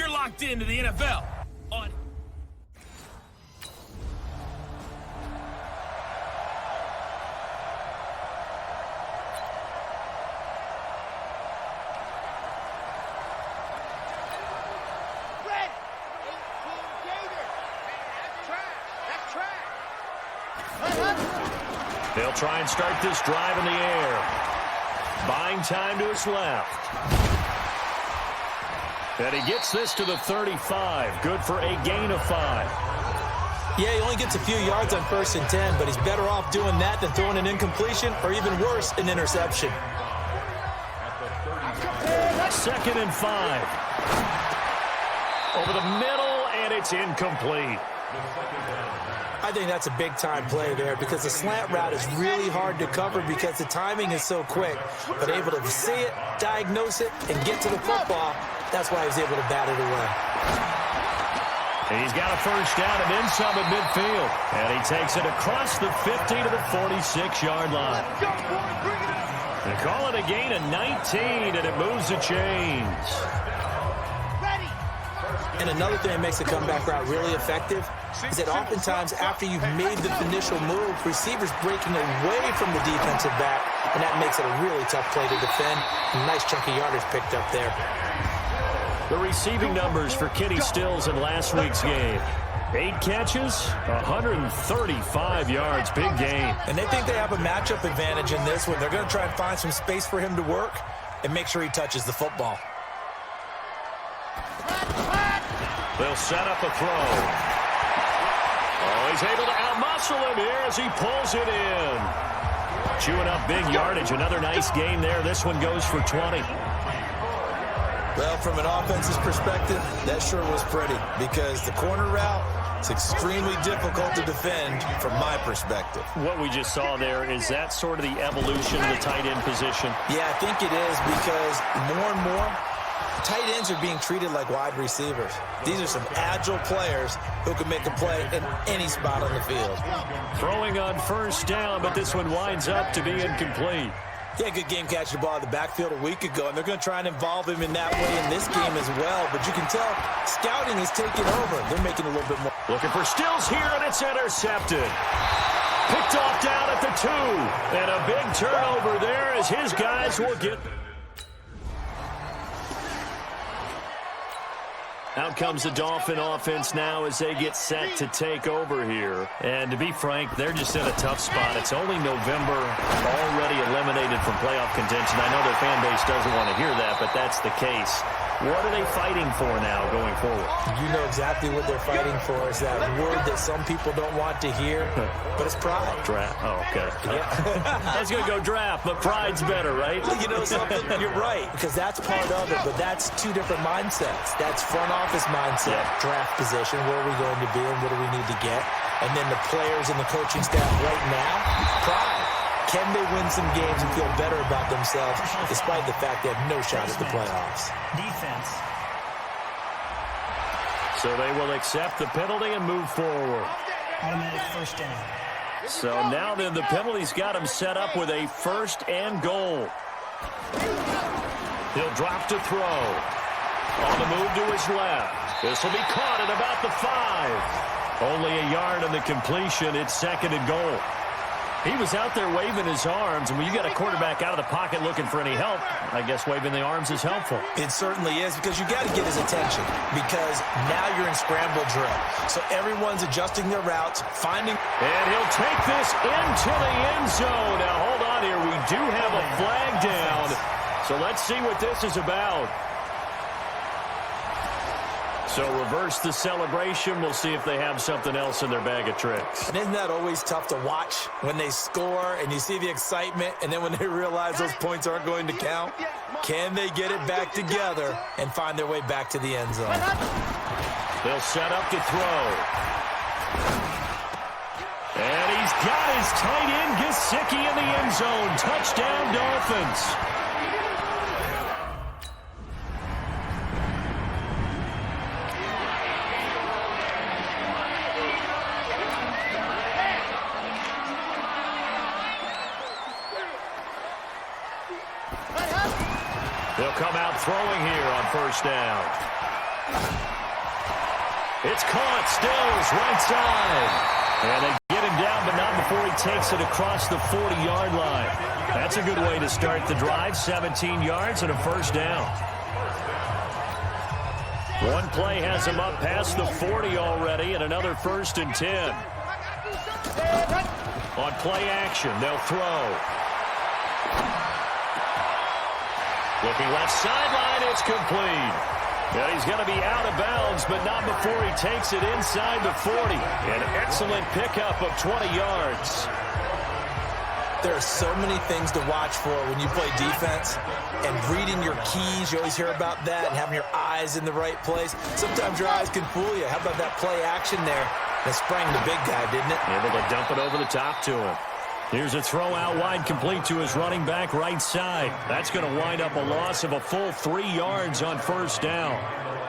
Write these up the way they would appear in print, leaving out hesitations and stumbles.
You're locked into the NFL on They'll try and start this drive in the air. Buying time to his left. And he gets this to the 35. Good for a gain of 5. Yeah, he only gets a few yards on 1st and 10, but he's better off doing that than throwing an incompletion or even worse, an interception. 2nd and 5. Over the middle, and it's incomplete. I think that's a big-time play there because the slant route is really hard to cover because the timing is so quick. But able to see it, diagnose it, and get to the football, that's why he was able to bat it away. He's got a first down and then some at midfield. And he takes it across the 50 to the 46-yard line. They call it a gain of 19, and it moves the chains. And another thing that makes the comeback route really effective is that oftentimes after you've made the initial move, receivers breaking away from the defensive back, and that makes it a really tough play to defend. A nice chunk of yardage picked up there. The receiving numbers for Kenny Stills in last week's game. 8 catches, 135 yards, big game. And they think they have a matchup advantage in this one. They're going to try and find some space for him to work and make sure he touches the football. They'll set up a throw. Oh, he's able to outmuscle him here as he pulls it in. Chewing up big yardage. Another nice game there. This one goes for 20. Well, from an offense's perspective, that sure was pretty because the corner route is extremely difficult to defend from my perspective. What we just saw there, is that sort of the evolution of the tight end position? Yeah, I think it is because more and more, tight ends are being treated like wide receivers. These are some agile players who can make a play in any spot on the field. Throwing on first down, but this one winds up to be incomplete. Yeah, good game catching the ball in the backfield a week ago, and they're going to try and involve him in that way in this game as well. But you can tell scouting is taking over. They're making a little bit more. Looking for Stills here, and it's intercepted. Picked off down at the 2. And a big turnover there as his guys will get... Out comes the Dolphin offense now as they get set to take over here. And to be frank, they're just in a tough spot. It's only November, already eliminated from playoff contention. I know their fan base doesn't want to hear that, but that's the case. What are they fighting for now going forward? You know exactly what they're fighting for. Is that word that some people don't want to hear, but it's pride. Draft. Oh, okay. Yeah. I was going to go draft, but pride's better, right? You know something? You're right, because that's part of it, but that's two different mindsets. That's front office mindset, draft position, where are we going to be and what do we need to get? And then the players and the coaching staff right now, pride. Can they win some games and feel better about themselves despite the fact they have no shot at the playoffs? Defense. So they will accept the penalty and move forward. Automatic first down. So now then the penalty's got him set up with a 1st and goal. He'll drop to throw. On the move to his left. This will be caught at about the 5. Only a yard on the completion. It's 2nd and goal. He was out there waving his arms, and when you got a quarterback out of the pocket looking for any help, I guess waving the arms is helpful. It certainly is, because you got to get his attention, because now you're in scramble drill. So everyone's adjusting their routes, finding... And he'll take this into the end zone. Now, hold on here. We do have a flag down, so let's see what this is about. So reverse the celebration. We'll see if they have something else in their bag of tricks. And isn't that always tough to watch when they score and you see the excitement, and then when they realize those points aren't going to count? Can they get it back together and find their way back to the end zone? They'll set up to throw. And he's got his tight end Gesicki in the end zone. Touchdown, Dolphins. They'll come out throwing here on first down. It's caught. Stills right side. And they get him down, but not before he takes it across the 40-yard line. That's a good way to start the drive. 17 yards and a first down. One play has him up past the 40 already, and another 1st and 10. On play action, they'll throw. Looking left sideline, it's complete. And he's going to be out of bounds, but not before he takes it inside the 40. An excellent pickup of 20 yards. There are so many things to watch for when you play defense. And reading your keys, you always hear about that, and having your eyes in the right place. Sometimes your eyes can fool you. How about that play action there? That sprang the big guy, didn't it? Able to dump it over the top to him. Here's a throw out wide, complete to his running back right side. That's going to wind up a loss of a full 3 yards on first down.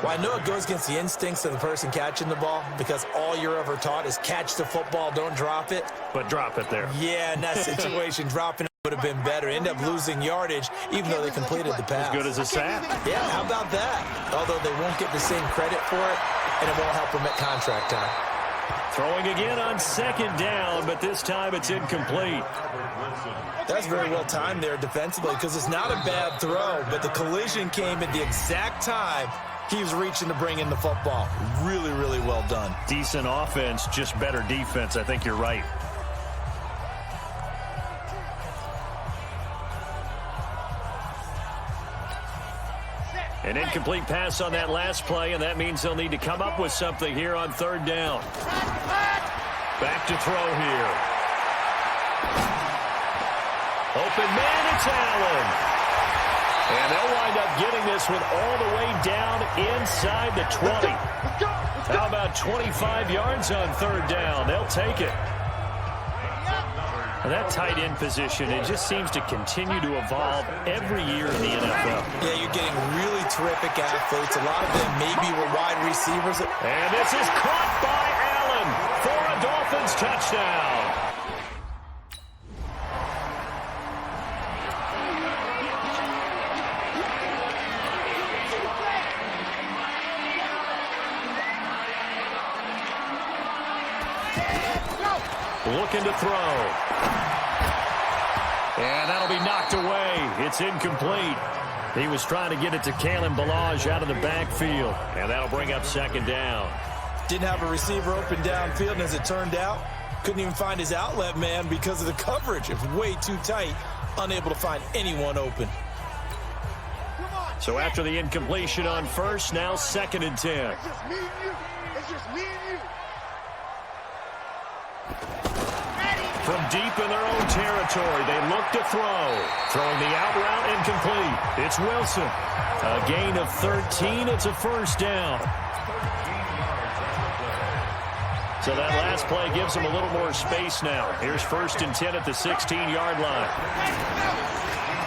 Well, I know it goes against the instincts of the person catching the ball because all you're ever taught is catch the football, don't drop it. But drop it there. Yeah, in that situation, dropping it would have been better. End up losing yardage, even though they completed the pass. As good as a sack. Yeah, how about that? Although they won't get the same credit for it, and it won't help them at contract time. Throwing again on 2nd down, but this time it's incomplete. That's very well timed there defensively because it's not a bad throw, but the collision came at the exact time he was reaching to bring in the football. Really, really well done. Decent offense, just better defense. I think you're right. An incomplete pass on that last play, and that means they'll need to come up with something here on 3rd down. Back to throw here. Open man, it's Allen. And they'll wind up getting this one all the way down inside the 20. How about 25 yards on 3rd down? They'll take it. And that tight end position, it just seems to continue to evolve every year in the NFL. Yeah, you're getting really terrific athletes. A lot of them maybe were wide receivers. And this is caught by Allen for a Dolphins touchdown. Looking to throw. And that'll be knocked away. It's incomplete. He was trying to get it to Kalen Ballage out of the backfield. And that'll bring up 2nd down. Didn't have a receiver open downfield, and as it turned out, couldn't even find his outlet man because of the coverage. It was way too tight, unable to find anyone open. So after the incompletion on 1st, now 2nd and 10. It's just me and you. It's just me and you. From deep in their own territory, they look to throw. Throwing the out route incomplete. It's Wilson. A gain of 13. It's a 1st down. So that last play gives them a little more space now. Here's 1st and 10 at the 16-yard line.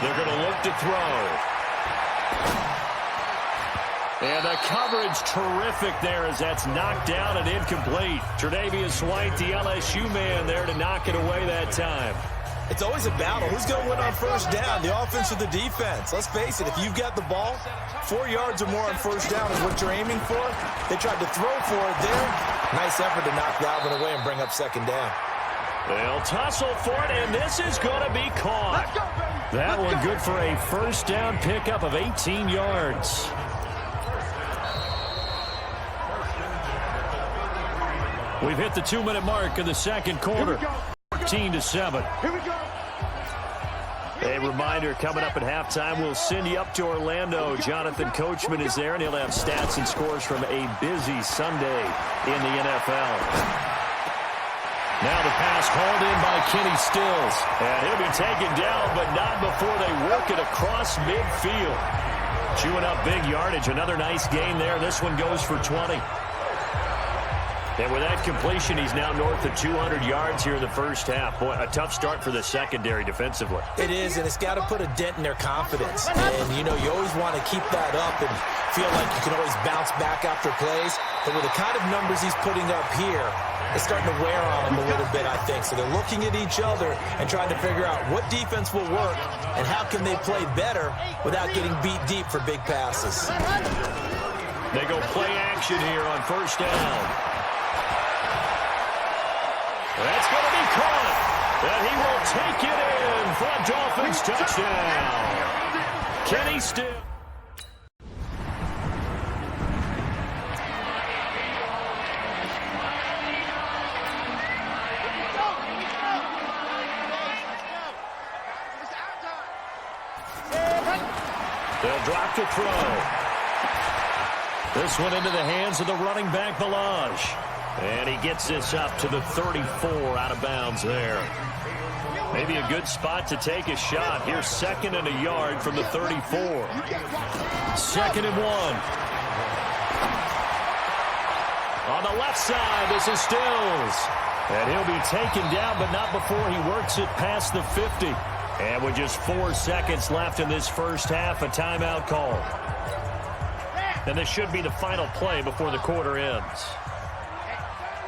They're going to look to throw. And the coverage terrific there as that's knocked down and incomplete. Tre'Davious White, the LSU man, there to knock it away that time. It's always a battle. Who's going to win on 1st down, the offense or the defense? Let's face it, if you've got the ball, 4 yards or more on 1st down is what you're aiming for. They tried to throw for it there. Nice effort to knock that one away and bring up 2nd down. They'll tussle for it, and this is going to be caught. That one good for a 1st down pickup of 18 yards. We've hit the 2-minute mark of the 2nd quarter. 14-7. Here we go. A reminder, coming up at halftime, we'll send you up to Orlando. Jonathan Coachman is there, and he'll have stats and scores from a busy Sunday in the NFL. Now the pass hauled in by Kenny Stills. And he'll be taken down, but not before they work it across midfield. Chewing up big yardage. Another nice gain there. This one goes for 20. And with that completion, he's now north of 200 yards here in the 1st half. Boy, a tough start for the secondary defensively. It is, and it's got to put a dent in their confidence. And, you know, you always want to keep that up and feel like you can always bounce back after plays. But with the kind of numbers he's putting up here, it's starting to wear on them a little bit, I think. So they're looking at each other and trying to figure out what defense will work and how can they play better without getting beat deep for big passes. They go play action here on first down. That's going to be caught. And he will take it in for a Dolphins touchdown. Kenny still. They'll drop to throw. This one into the hands of the running back, Balaj. And he gets this up to the 34 out of bounds there. Maybe a good spot to take a shot. Here's 2nd and a yard from the 34. 2nd and 1. On the left side, this is Stills. And he'll be taken down, but not before he works it past the 50. And with just 4 seconds left in this first half, a timeout call. And this should be the final play before the quarter ends.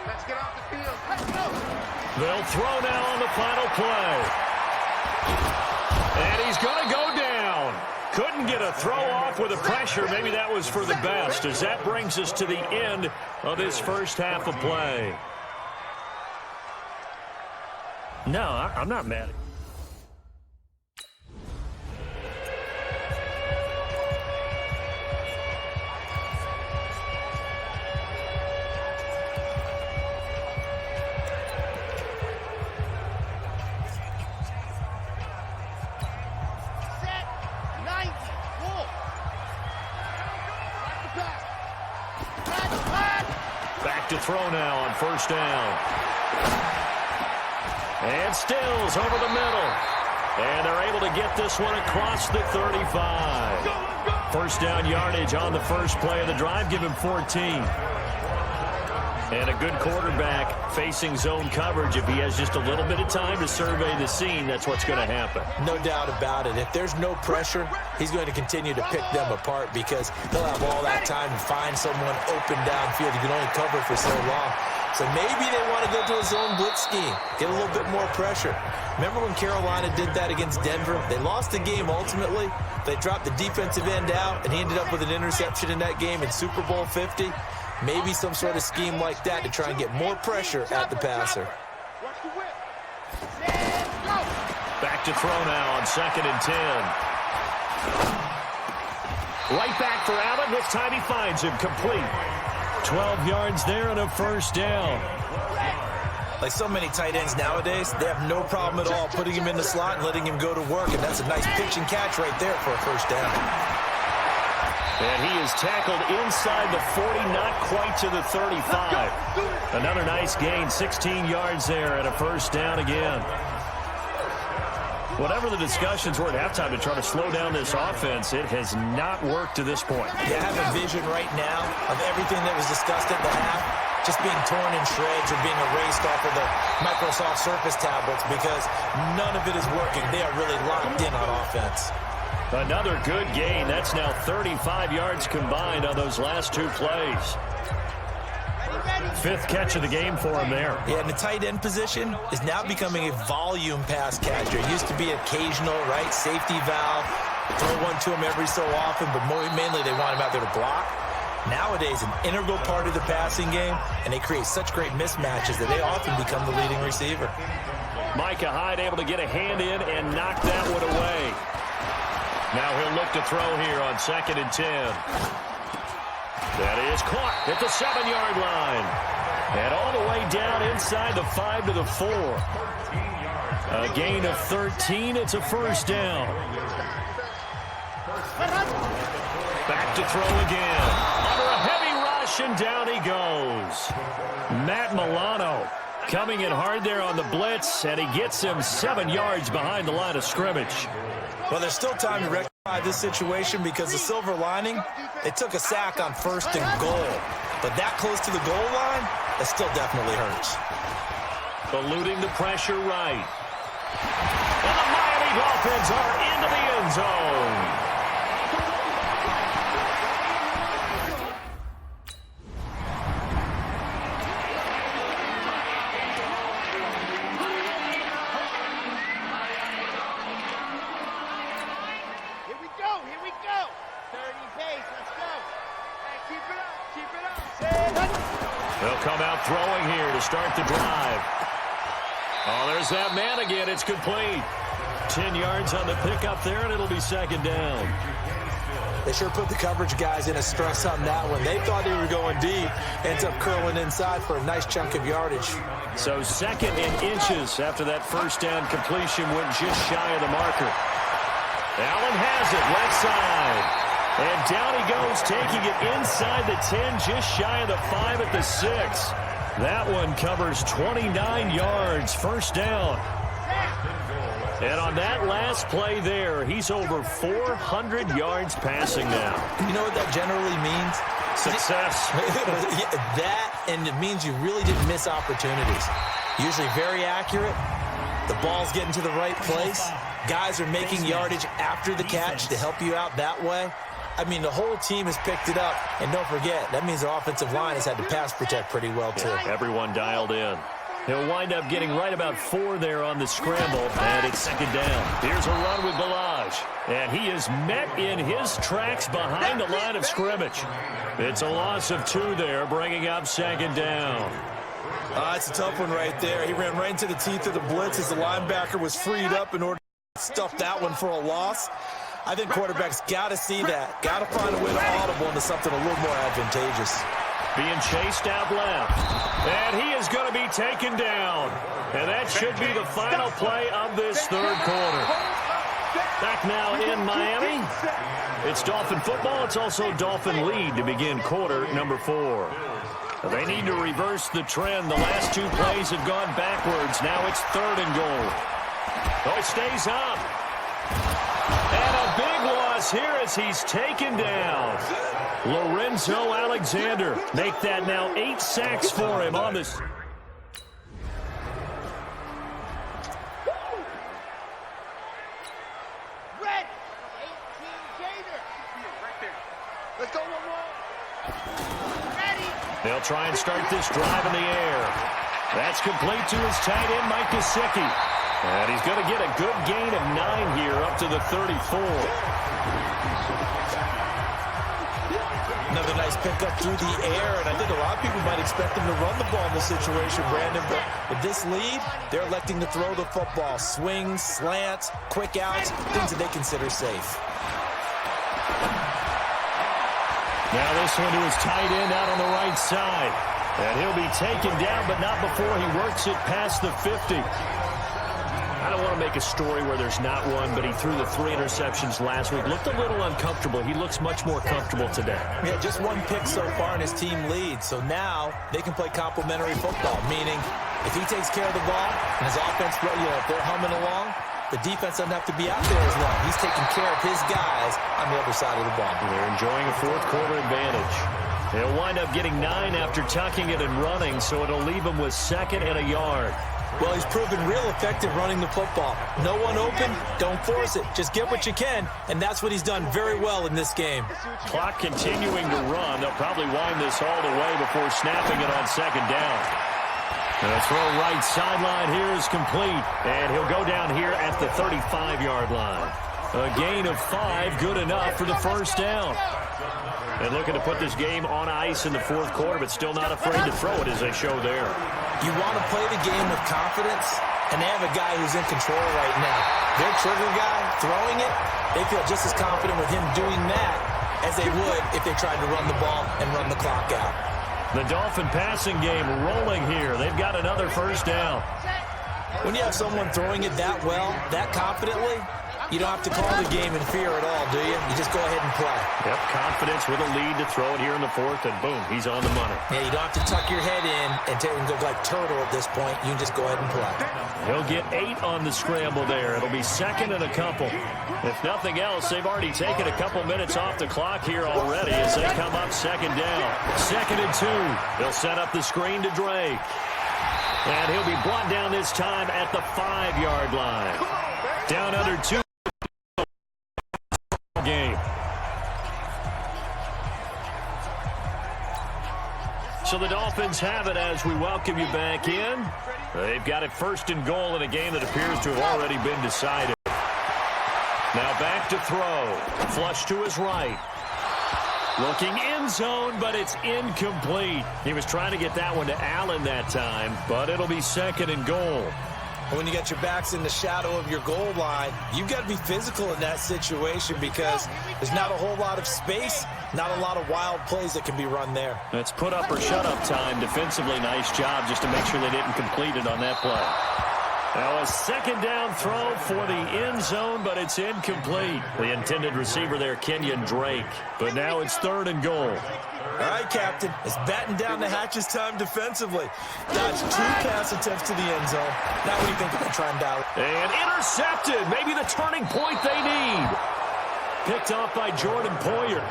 Let's get off the field. Let's go. They'll throw now on the final play. And he's going to go down. Couldn't get a throw off with the pressure. Maybe that was for the best, as that brings us to the end of this first half of play. No, I'm not mad. To throw now on first down. And Stills over the middle. And they're able to get this one across the 35. First down yardage on the first play of the drive. Give him 14. And a good quarterback facing zone coverage. If he has just a little bit of time to survey the scene, that's what's going to happen. No doubt about it. If there's no pressure, he's going to continue to pick them apart because he'll have all that time to find someone open downfield. He can only cover for so long. So maybe they want to go to a zone blitz scheme, get a little bit more pressure. Remember when Carolina did that against Denver? They lost the game ultimately. They dropped the defensive end out, and he ended up with an interception in that game in Super Bowl 50. Maybe some sort of scheme like that to try and get more pressure at the passer. Back to throw now on 2nd and 10. Right back for Allen. This time he finds him complete. 12 yards there and a first down. Like so many tight ends nowadays, they have no problem at all putting him in the slot and letting him go to work, and that's a nice pitch and catch right there for a first down. And he is tackled inside the 40, not quite to the 35. Another nice gain, 16 yards there and a first down again. Whatever the discussions were at halftime to try to slow down this offense, it has not worked to this point. You have a vision right now of everything that was discussed at the half just being torn in shreds or being erased off of the Microsoft Surface tablets because none of it is working. They are really locked in on offense. Another good gain. That's now 35 yards combined on those last 2 plays. 5th catch of the game for him there. Yeah, and the tight end position is now becoming a volume pass catcher. It used to be occasional, right? Safety valve. Throw one to him every so often, but mainly they want him out there to block. Nowadays, an integral part of the passing game, and they create such great mismatches that they often become the leading receiver. Micah Hyde able to get a hand in and knock that one away. Now he'll look to throw here on 2nd and 10. That is caught at the 7-yard line. And all the way down inside the 5 to the 4. A gain of 13. It's a first down. Back to throw again. Under a heavy rush, and down he goes. Matt Milano coming in hard there on the blitz, and he gets him 7 yards behind the line of scrimmage. Well, there's still time to rectify this situation because the silver lining, they took a sack on 1st and goal. But that close to the goal line, that still definitely hurts. Eluding the pressure right. And the Miami Dolphins are into the end zone. Here we go. 30 pace. Let's go. Hey, keep it up. come out throwing here to start the drive. Oh, there's that man again. It's complete. 10 yards on the pickup there, and it'll be second down. They sure put the coverage guys in a stress on that one. They thought they were going deep. Ends up curling inside for a nice chunk of yardage. So second and inches after that first down completion went just shy of the marker. Allen has it, left side. And down he goes, taking it inside the 10, just shy of the 5 at the 6. That one covers 29 yards, first down. And on that last play there, he's over 400 yards passing now. You know what that generally means? Success. That, and it means you really didn't miss opportunities. Usually very accurate. The ball's getting to the right place. Guys are making yardage after the catch to help you out that way. I mean, the whole team has picked it up. And don't forget, that means the offensive line has had to pass protect pretty well, too. Yeah, everyone dialed in. He'll wind up getting right about 4 there on the scramble, and it's second down. Here's a run with Balaj, and he is met in his tracks behind the line of scrimmage. It's a loss of 2 there, bringing up second down. It's a tough one right there. He ran right into the teeth of the blitz as the linebacker was freed up in order to stuff that one for a loss. I think quarterbacks got to see that. Got to find a way to audible into something a little more advantageous. Being chased out left. And he is going to be taken down. And that should be the final play of this third quarter. Back now in Miami. It's Dolphin football. It's also Dolphin lead to begin quarter number 4. They need to reverse the trend. The last 2 plays have gone backwards. Now it's 3rd and goal. Oh, it stays up. And a big loss here as he's taken down. Lorenzo Alexander. Make that now 8 sacks for him on this. Red. 18 Gator. Right there. Let's go one more. Ready. They'll try and start this drive in the air. That's complete to his tight end, Mike Gesicki. And he's going to get a good gain of 9 here up to the 34. Another nice pickup through the air, and I think a lot of people might expect him to run the ball in this situation, Brandon. But with this lead, they're electing to throw the football. Swings, slants, quick outs, things that they consider safe. Now this one to his tight end out on the right side. And he'll be taken down, but not before he works it past the 50. I don't want to make a story where there's not one, but he threw the 3 interceptions last week. Looked a little uncomfortable. He looks much more comfortable today. Yeah, just 1 pick so far and his team leads. So now they can play complementary football, meaning if he takes care of the ball and his offense, if they're humming along, the defense doesn't have to be out there as long. He's taking care of his guys on the other side of the ball. They're enjoying a 4th quarter advantage. They'll wind up getting 9 after tucking it and running, so it'll leave him with 2nd and a yard. Well, he's proven real effective running the football. No one open, don't force it. Just get what you can, and that's what he's done very well in this game. Clock continuing to run. They'll probably wind this all the way before snapping it on 2nd down. And the throw right sideline here is complete, and he'll go down here at the 35-yard line. A gain of 5, good enough for the first down. And looking to put this game on ice in the 4th quarter, but still not afraid to throw it as they show there. You want to play the game with confidence, and they have a guy who's in control right now. Their trigger guy throwing it, they feel just as confident with him doing that as they would if they tried to run the ball and run the clock out. The Dolphin passing game rolling here. They've got another first down. When you have someone throwing it that well, that confidently, you don't have to call the game in fear at all, do you? You just go ahead and play. Yep, confidence with a lead to throw it here in the 4th, and boom, he's on the money. Yeah, you don't have to tuck your head in and go like turtle at this point. You can just go ahead and play. He'll get 8 on the scramble there. It'll be 2nd and a couple. If nothing else, they've already taken a couple minutes off the clock here already as they come up 2nd down. 2nd and 2. They'll set up the screen to Drake. And he'll be brought down this time at the 5-yard line. Down under 2. Game. So the Dolphins have it as we welcome you back in. They've got it 1st and goal in a game that appears to have already been decided. Now back to throw. Flush to his right. Looking end zone, but it's incomplete. He was trying to get that one to Allen that time, but it'll be 2nd and goal. When you got your backs in the shadow of your goal line, you've got to be physical in that situation because there's not a whole lot of space, not a lot of wild plays that can be run there. That's put up or shut up time. Defensively, nice job just to make sure they didn't complete it on that play. Now a 2nd down throw for the end zone, but it's incomplete. The intended receiver there, Kenyon Drake. But now it's 3rd and goal. All right, Captain. It's batten down the hatches time defensively. Dodged 2 pass attempts to the end zone. Now what do you think they're going to try and dial? And intercepted. Maybe the turning point they need. Picked off by Jordan Poyer.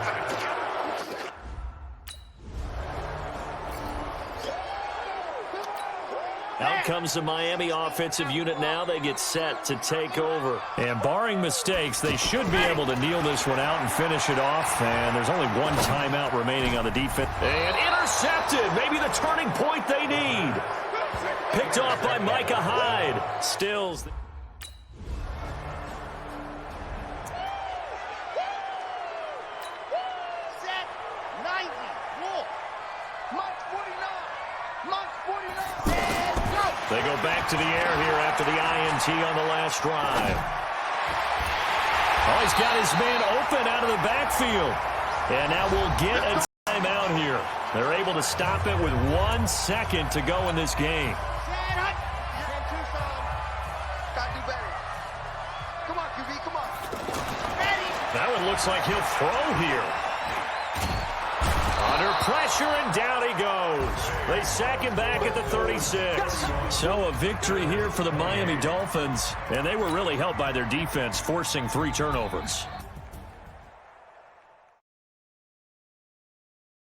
Out comes the Miami offensive unit now. They get set to take over. And barring mistakes, they should be able to kneel this one out and finish it off. And there's only 1 timeout remaining on the defense. And intercepted. Maybe the turning point they need. Picked off by Micah Hyde. Stills. Set. 90. Wolf. March 49. March 49. They go back to the air here after the INT on the last drive. Oh, he's got his man open out of the backfield. And now we'll get a timeout here. They're able to stop it with 1 second to go in this game. Gotta do better. Come on, QB, come on. Ready. That one looks like he'll throw here. Under pressure, and down he goes. They sack him back at the 36. So a victory here for the Miami Dolphins, and they were really helped by their defense, forcing 3 turnovers.